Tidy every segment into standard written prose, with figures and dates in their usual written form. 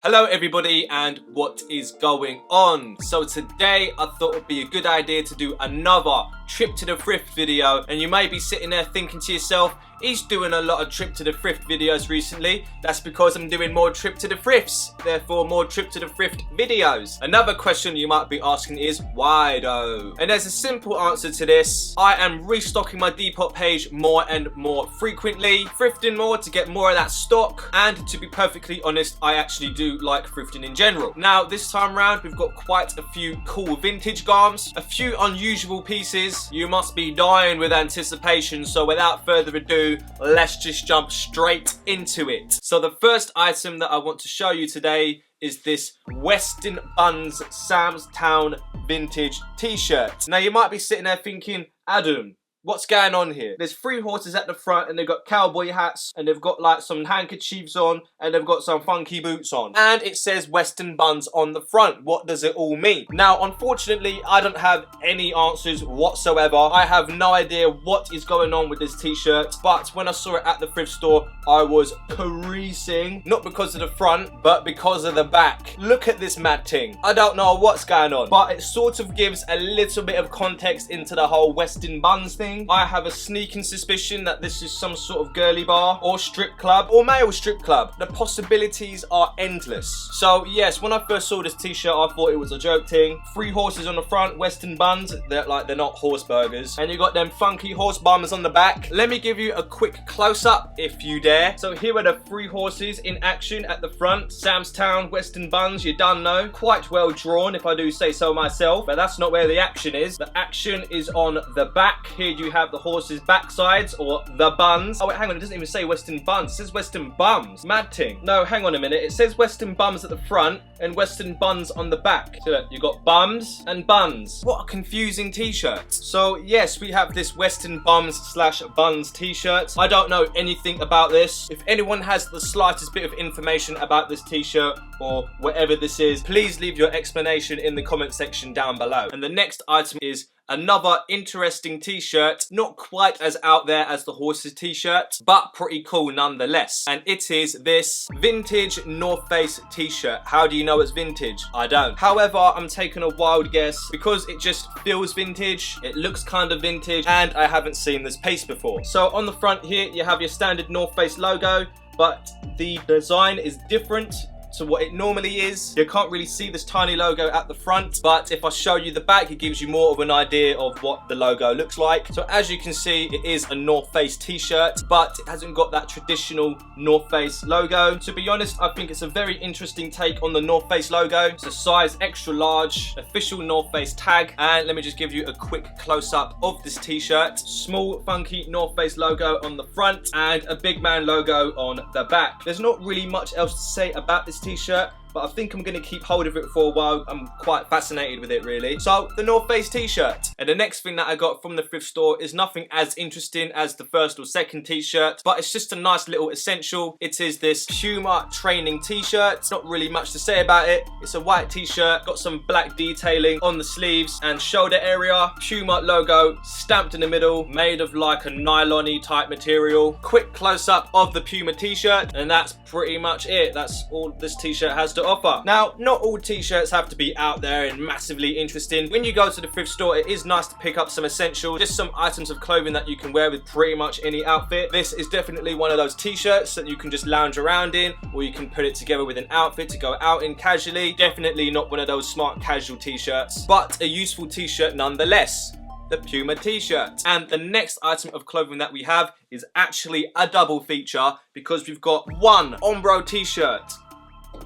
Hello everybody, and what is going on? So today I thought it would be a good idea to do another trip to the thrift video, and you may be sitting there thinking to yourself, he's doing a lot of trip to the thrift videos recently. That's because I'm doing more trip to the thrifts, therefore more trip to the thrift videos. Another question you might be asking is, why though? And there's a simple answer to this. I am restocking my Depop page more and more frequently, thrifting more to get more of that stock, and to be perfectly honest, I actually do like thrifting in general. Now this time round we've got quite a few cool vintage garms, a few unusual pieces. You must be dying with anticipation, so without further ado, let's just jump straight into it. So the first item that I want to show you today is this Western Buns Sam's Town vintage t-shirt. Now you might be sitting there thinking, Adam, what's going on here? There's three horses at the front and they've got cowboy hats and they've got like some handkerchiefs on and they've got some funky boots on. And it says Western Buns on the front. What does it all mean? Now, unfortunately, I don't have any answers whatsoever. I have no idea what is going on with this t-shirt, but when I saw it at the thrift store, I was creasing. Not because of the front, but because of the back. Look at this mad thing. I don't know what's going on, but it sort of gives a little bit of context into the whole Western Buns thing. I have a sneaking suspicion that this is some sort of girly bar or strip club or male strip club. The possibilities are endless. So yes, when I first saw this t-shirt, I thought it was a joke thing. Three horses on the front, Western Buns. They're not horse burgers. And you got them funky horse bummers on the back. Let me give you a quick close-up if you dare. So here are the three horses in action at the front. Sam's Town, Western Buns, you done know. Quite well drawn if I do say so myself, but that's not where the action is. The action is on the back. Here you have the horse's backsides, or the buns. Oh wait, hang on, it doesn't even say Western Buns, it says Western Bums. Mad ting. No, hang on a minute, it says Western Bums at the front and Western Buns on the back. So look, you got bums and buns. What a confusing t-shirt. So yes, we have this Western Bums / Buns t-shirt. I don't know anything about this. If anyone has the slightest bit of information about this t-shirt or whatever this is, please leave your explanation in the comment section down below. And the next item is another interesting t-shirt, not quite as out there as the horses t-shirt, but pretty cool nonetheless. And it is this vintage North Face t-shirt. How do you know it's vintage? I don't. However, I'm taking a wild guess because it just feels vintage, it looks kind of vintage, and I haven't seen this piece before. So on the front here, you have your standard North Face logo, but the design is different to what it normally is. You can't really see this tiny logo at the front, but if I show you the back, it gives you more of an idea of what the logo looks like. So as you can see, it is a North Face t-shirt, but it hasn't got that traditional North Face logo. To be honest, I think it's a very interesting take on the North Face logo. It's a size extra large, official North Face tag, and let me just give you a quick close-up of this t-shirt. Small, funky North Face logo on the front, and a big man logo on the back. There's not really much else to say about this t-shirt, but I think I'm going to keep hold of it for a while. I'm quite fascinated with it really. So the North Face t-shirt. And the next thing that I got from the thrift store is nothing as interesting as the first or second t-shirt, but it's just a nice little essential. It is this Puma training t-shirt. Not really much to say about it. It's a white t-shirt, got some black detailing on the sleeves and shoulder area. Puma logo stamped in the middle, made of like a nylon-y type material. Quick close-up of the Puma t-shirt, and that's pretty much it. That's all this t-shirt has to offer. Now, not all t-shirts have to be out there and massively interesting. When you go to the thrift store, it is nice to pick up some essentials, just some items of clothing that you can wear with pretty much any outfit. This is definitely one of those t-shirts that you can just lounge around in, or you can put it together with an outfit to go out in casually. Definitely not one of those smart casual t-shirts, but a useful t-shirt nonetheless. The Puma t-shirt. And the next item of clothing that we have is actually a double feature, because we've got one ombro t-shirt,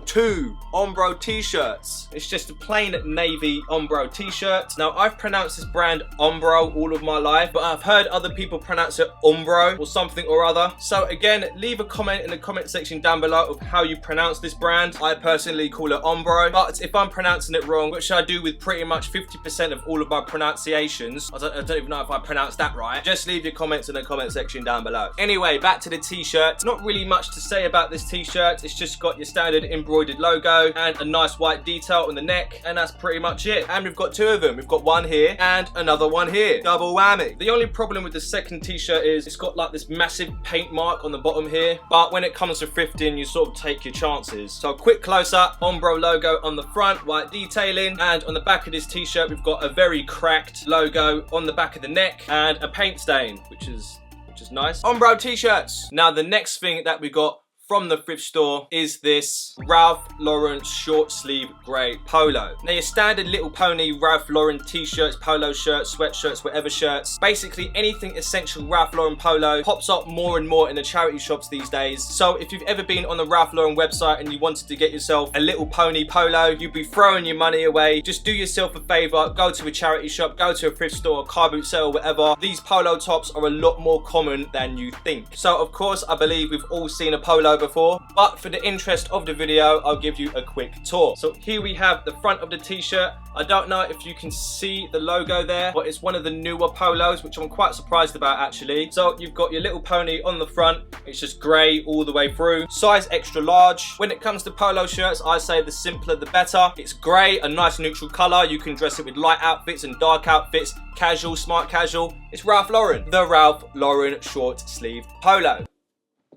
two ombro t-shirts. It's just a plain navy ombro t-shirt. Now, I've pronounced this brand Umbro all of my life, but I've heard other people pronounce it Umbro or something or other. So again, leave a comment in the comment section down below of how you pronounce this brand. I personally call it Umbro, but if I'm pronouncing it wrong, which I do with pretty much 50% of all of my pronunciations, I don't even know if I pronounced that right, just leave your comments in the comment section down below. Anyway, back to the t-shirt. Not really much to say about this t-shirt. It's just got your standard embroidery embroidered logo and a nice white detail on the neck, and that's pretty much it. And we've got two of them. We've got one here and another one here. Double whammy. The only problem with the second t-shirt is it's got like this massive paint mark on the bottom here, but when it comes to thrifting, you sort of take your chances. So quick close-up, umbro logo on the front, white detailing, and on the back of this t-shirt we've got a very cracked logo on the back of the neck and a paint stain, which is nice. Umbro t-shirts. Now the next thing that we got from the thrift store is this Ralph Lauren short sleeve grey polo. Now your standard Little Pony Ralph Lauren t-shirts, polo shirts, sweatshirts, whatever shirts, basically anything essential Ralph Lauren polo pops up more and more in the charity shops these days. So if you've ever been on the Ralph Lauren website and you wanted to get yourself a Little Pony polo, you'd be throwing your money away. Just do yourself a favour, go to a charity shop, go to a thrift store, a car boot sale, whatever. These polo tops are a lot more common than you think. So of course I believe we've all seen a polo before, but for the interest of the video I'll give you a quick tour. So here we have the front of the t-shirt. I don't know if you can see the logo there, but it's one of the newer polos, which I'm quite surprised about actually. So you've got your Little Pony on the front, it's just grey all the way through, size extra large. When it comes to polo shirts, I say the simpler the better. It's grey, a nice neutral colour, you can dress it with light outfits and dark outfits, casual, smart casual. It's Ralph Lauren, the Ralph Lauren short sleeve polo.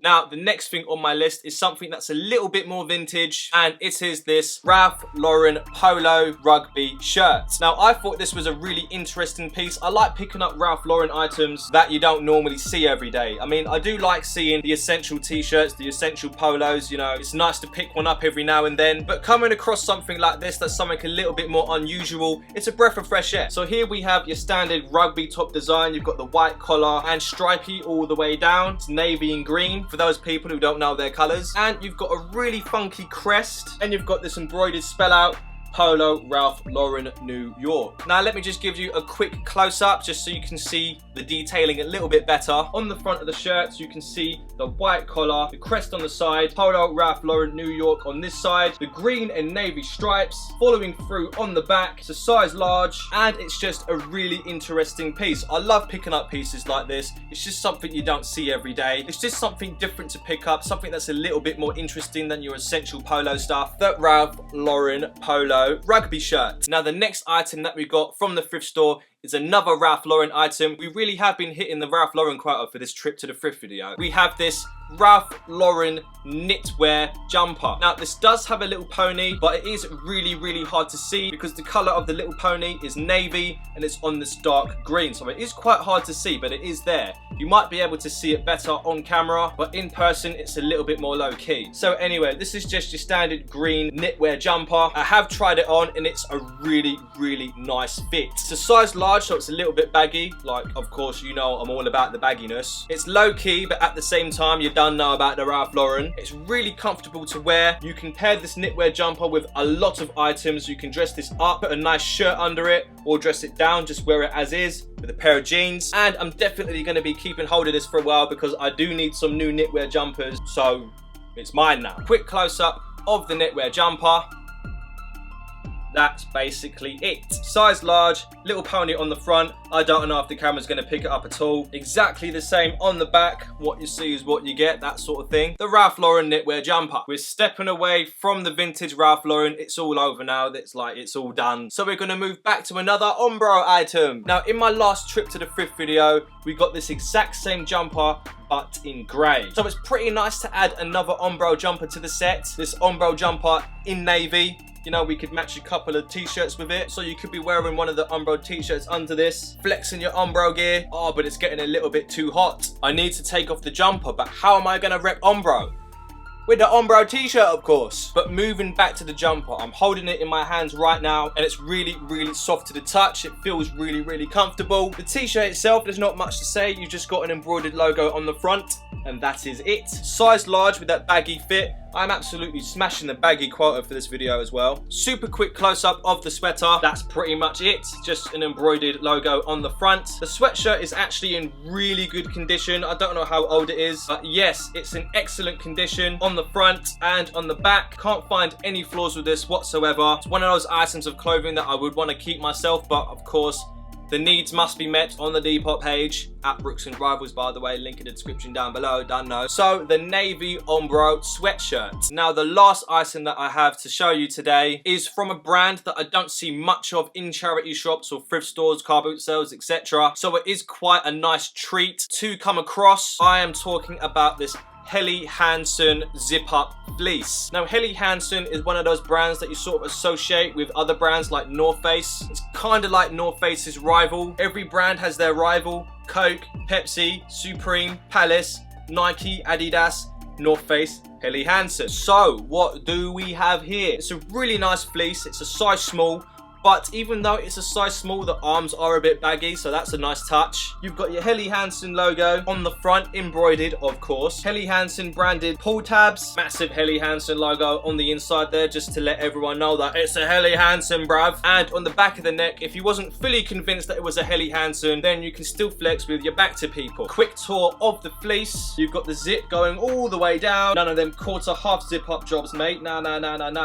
Now, the next thing on my list is something that's a little bit more vintage, and it is this Ralph Lauren polo rugby shirt. Now, I thought this was a really interesting piece. I like picking up Ralph Lauren items that you don't normally see every day. I mean, I do like seeing the essential t-shirts, the essential polos, you know, it's nice to pick one up every now and then, but coming across something like this that's something a little bit more unusual, it's a breath of fresh air. So here we have your standard rugby top design. You've got the white collar and stripy all the way down. It's navy and green for those people who don't know their colors, and you've got a really funky crest, and you've got this embroidered spell out Polo Ralph Lauren New York. Now let me just give you a quick close-up just so you can see the detailing a little bit better. On the front of the shirts you can see the white collar, the crest on the side, Polo Ralph Lauren New York on this side, the green and navy stripes following through on the back. It's a size large and it's just a really interesting piece. I love picking up pieces like this. It's just something you don't see every day. It's just something different to pick up, something that's a little bit more interesting than your essential polo stuff. The Ralph Lauren polo rugby shirt. Now the next item that we got from the thrift store is another Ralph Lauren item. We really have been hitting the Ralph Lauren quota for this trip to the thrift video. We have this Ralph Lauren knitwear jumper. Now this does have a little pony, but it is really hard to see because the color of the little pony is navy and it's on this dark green, so it is quite hard to see, but it is there. You might be able to see it better on camera, but in person it's a little bit more low-key. So anyway, this is just your standard green knitwear jumper. I have tried it on and it's a really nice fit. It's a size large, so it's a little bit baggy. Like, of course, you know I'm all about the bagginess. It's low-key, but at the same time you don't know about the Ralph Lauren. It's really comfortable to wear. You can pair this knitwear jumper with a lot of items. You can dress this up, put a nice shirt under it, or dress it down, just wear it as is with a pair of jeans. And I'm definitely going to be keeping hold of this for a while because I do need some new knitwear jumpers, so it's mine now. Quick close-up of the knitwear jumper. That's basically it. Size large, little pony on the front. I don't know if the camera's going to pick it up at all. Exactly the same on the back. What you see is what you get, that sort of thing. The Ralph Lauren knitwear jumper. We're stepping away from the vintage Ralph Lauren. It's all over now. It's all done. So we're going to move back to another umbro item. Now in my last trip to the thrift video, we got this exact same jumper but in grey. So it's pretty nice to add another umbro jumper to the set. This umbro jumper in navy. You know, we could match a couple of t-shirts with it. So you could be wearing one of the umbro t-shirts under this, flexing your umbro gear. Oh, but it's getting a little bit too hot. I need to take off the jumper, but how am I gonna rep umbro? With the umbro t-shirt, of course. But moving back to the jumper, I'm holding it in my hands right now and it's really soft to the touch. It feels really comfortable. The t-shirt itself, there's not much to say. You've just got an embroidered logo on the front and that is it. Size large with that baggy fit. I'm absolutely smashing the baggy quota for this video as well. Super quick close-up of the sweater. That's pretty much it. Just an embroidered logo on the front. The sweatshirt is actually in really good condition. I don't know how old it is, but yes, it's in excellent condition on the front and on the back. Can't find any flaws with this whatsoever. It's one of those items of clothing that I would want to keep myself, but of course, The needs must be met on the Depop page at Brooks and Rivals, by the way, link in the description down below, don't know. So the navy umbro sweatshirt. Now the last item that I have to show you today is from a brand that I don't see much of in charity shops or thrift stores, car boot sales, etc. So it is quite a nice treat to come across. I am talking about this Helly Hansen zip up fleece. Now Helly Hansen is one of those brands that you sort of associate with other brands like North Face. It's kind of like North Face's rival. Every brand has their rival. Coke, Pepsi, Supreme, Palace, Nike, Adidas, North Face, Helly Hansen. So what do we have here? It's a really nice fleece. It's a size small. But even though it's a size small, the arms are a bit baggy, so that's a nice touch. You've got your Helly Hansen logo on the front, embroidered, of course. Helly Hansen branded pull tabs. Massive Helly Hansen logo on the inside there, just to let everyone know that it's a Helly Hansen, bruv. And on the back of the neck, if you wasn't fully convinced that it was a Helly Hansen, then you can still flex with your back to people. Quick tour of the fleece. You've got the zip going all the way down. None of them quarter half zip up jobs, mate. No.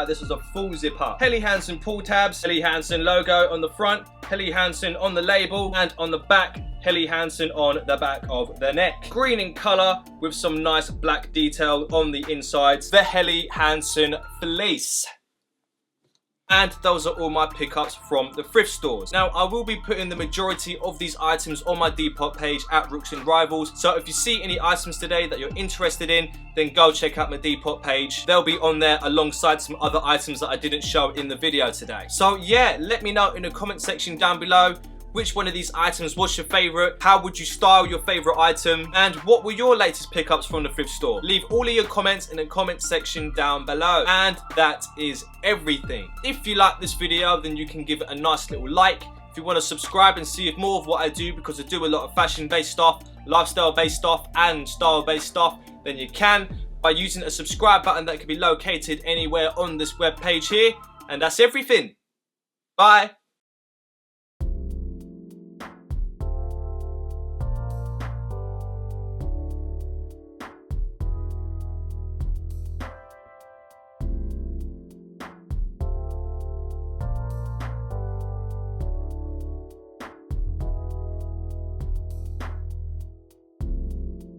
This is a full zip up. Helly Hansen pull tabs. Helly Hansen logo on the front, Helly Hansen on the label, and on the back, Helly Hansen on the back of the neck. Green in colour with some nice black detail on the insides. The Helly Hansen fleece. And those are all my pickups from the thrift stores. Now, I will be putting the majority of these items on my Depop page at Brooks and Rivals. So if you see any items today that you're interested in, then go check out my Depop page. They'll be on there alongside some other items that I didn't show in the video today. So yeah, let me know in the comment section down below which one of these items was your favorite, how would you style your favorite item, and what were your latest pickups from the thrift store. Leave all of your comments in the comment section down below. And that is everything. If you like this video, then you can give it a nice little like. If you want to subscribe and see more of what I do, because I do a lot of fashion based stuff, lifestyle based stuff, and style based stuff, then you can by using a subscribe button that can be located anywhere on this web page here. And that's everything. Bye.